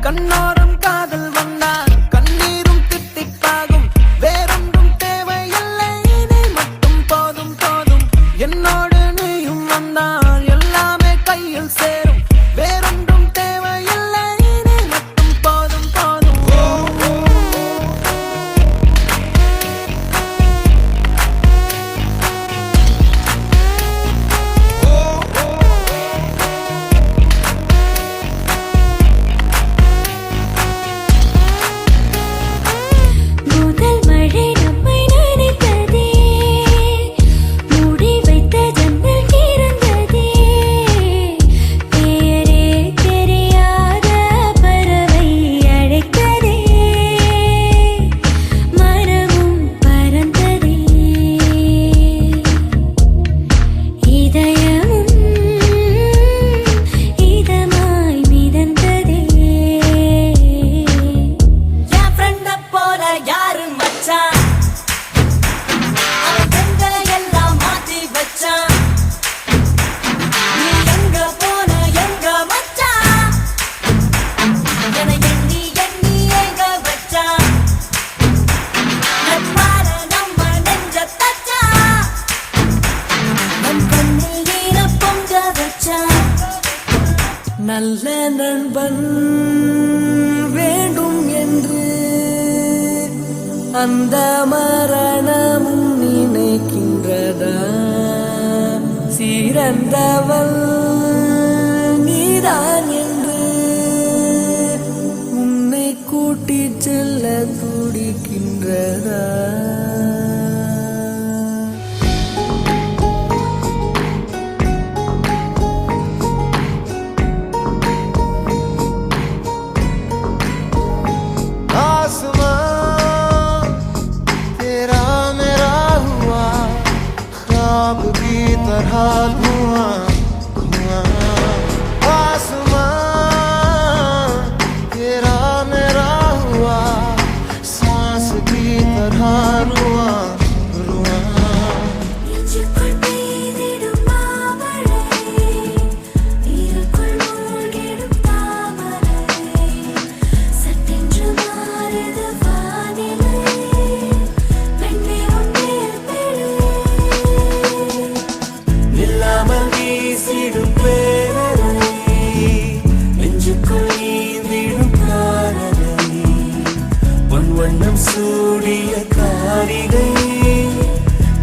கண்ணோரம் காதல் வந்தால் கண்ணீரும் தித்திப்பாகும். வேறொன்றும் தேவையில்லை, நீ மட்டும் போதும் போதும். என்னோடு நீயும் வந்தால் எல்லாமே கையில் சேரும். வேறொன்றும் தேவையில்லை, நீ மட்டும் போதும் போதும். நல்ல நண்பன் வேண்டும் என்று அந்த மரணமும் நினைக்கின்றதா? சிறந்தவள் நீதான் என்று உன்னை கூட்டிச் செல்ல துடிக்கின்றதா? வண்ணம் சூடிய காரிகை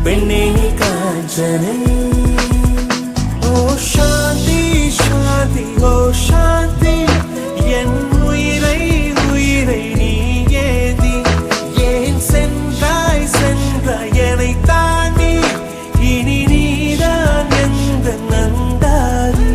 பெண்ணே காஞ்சனை. ஓ சாந்தி சாந்தி ஓ சாந்தி, என் உயிரை உயிரை நீ ஏந்தி ஏன் சென்றாய் சென்றாய் என்னை தாண்டி. இனி நீதான் எந்த நந்தாரி.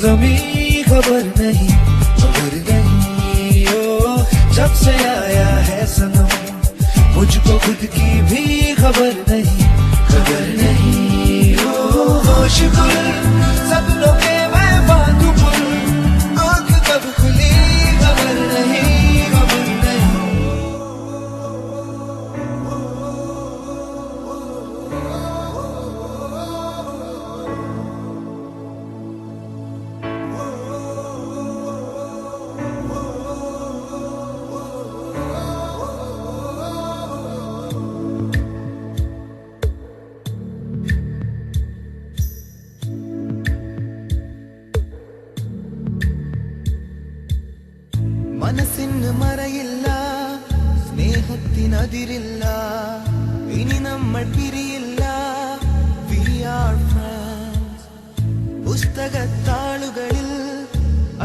ज़मीं खबर नहीं ओ, जब से आया है सनम मुझको खुद की भी खबर नहीं ओ, होश गुल सपनों के मैं बांधू पुल, आँख कब खुली खबर नहीं। മനസ്സിന് മറയില്ല, സ്നേഹത്തിന് അതിരില്ല, ഇനി നമ്മൾ പിരിയില്ല. We are friends. പുസ്തകത്താളുകളിൽ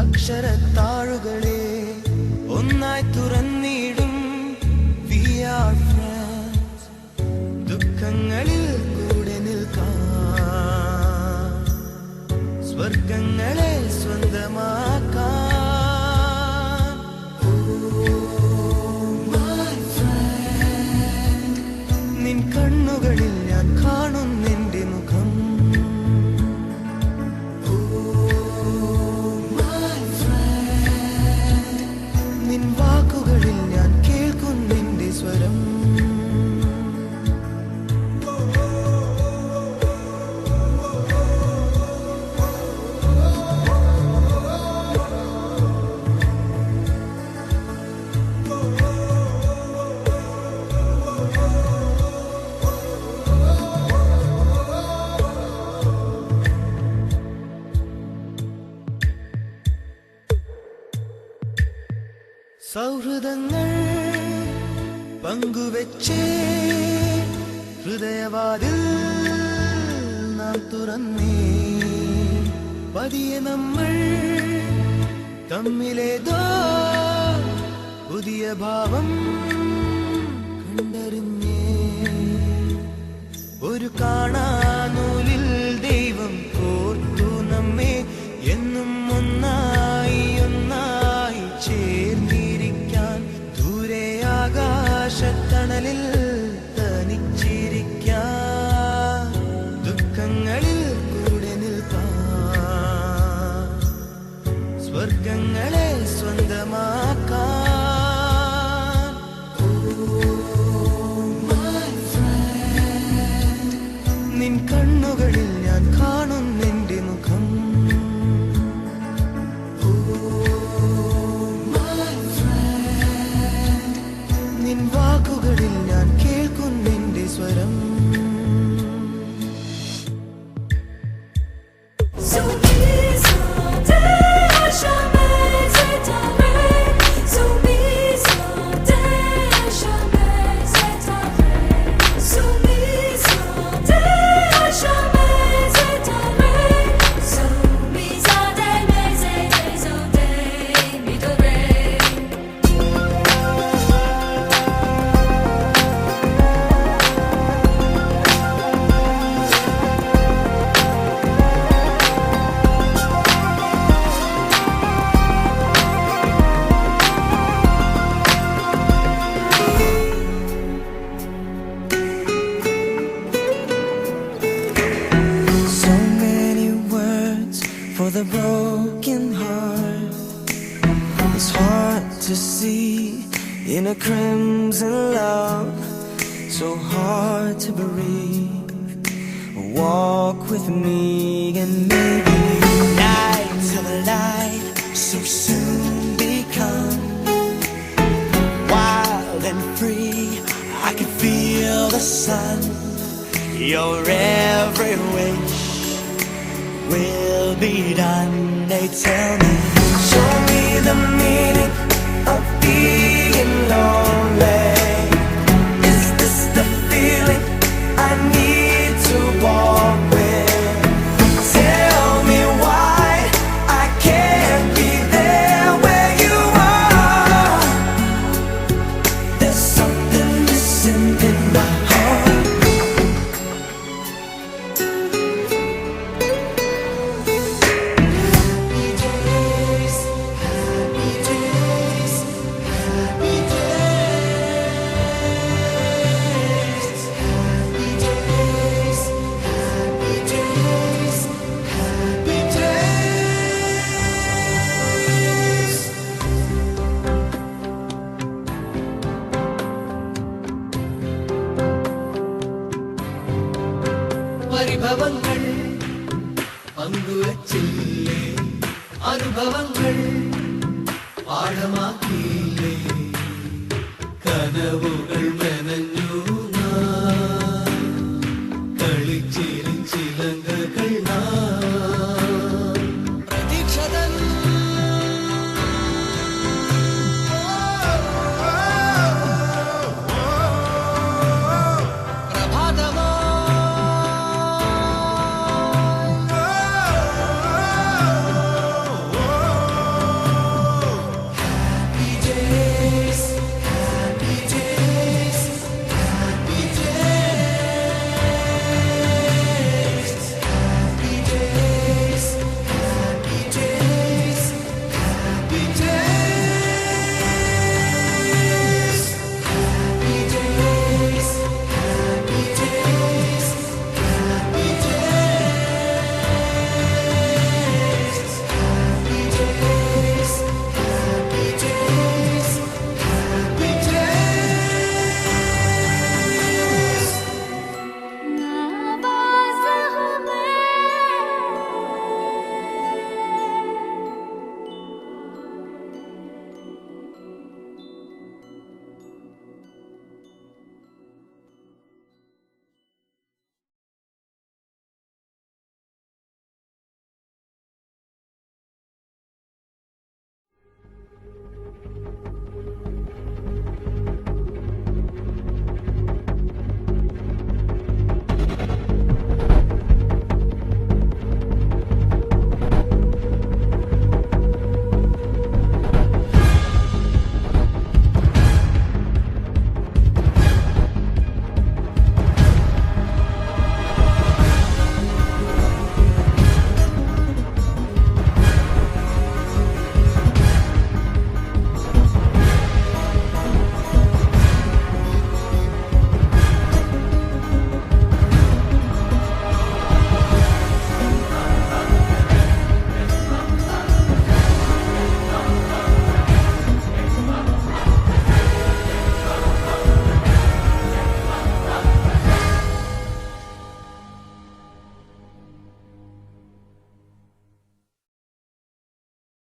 അക്ഷരത്താളുകളെ ഒന്നായി തുറന്നിടും. We are friends. ദുഃഖങ്ങളിൽ കൂടെ നിൽക്കാം, സ്വർഗങ്ങളെ സ്വന്തമാക്കാം. സൗഹൃദങ്ങൾ പങ്കുവെച്ചേ ഹൃദയവാതിൽ നാം തുറന്നേ പതിയെ നമ്മൾ തമ്മിലേതോ പുതിയ ഭാവം കണ്ടറിഞ്ഞേ ഒരു കാണാനൂലിൽ ദൈവം കോർത്തു നമ്മെ എന്നും ഒന്നായി ഒന്നായി ചേർന്നിരിക്കാൻ ദൂരെ ആകാശത്തണലിൽ തനിച്ചിരിക്കാൻ ദുഃഖങ്ങളിൽ കൂടെ നിൽക്കാൻ സ്വർഗങ്ങളെ സ്വന്തമാക്കാൻ നിൻ കണ്ണുകളിൽ ഞാൻ കാണുന്നെന്റെ മുഖം നിൻ വാക്കുകളിൽ ഞാൻ കേൾക്കുന്നെന്റെ സ്വരം For the broken heart, it's hard to see in a crimson love, so hard to breathe. Walk with me and maybe night till the light so soon become wild and free. I can feel the sun, your every wish will be done. They tell me, show me the meaning of being lonely. Is this the feeling I need to walk with? Tell me why I can't be there where you are. There's something missing in my heart. പരിഭവങ്ങൾ പങ്കുവച്ചില്ലേ അനുഭവങ്ങൾ പാഠമാക്കിയില്ലേ കനവുകൾ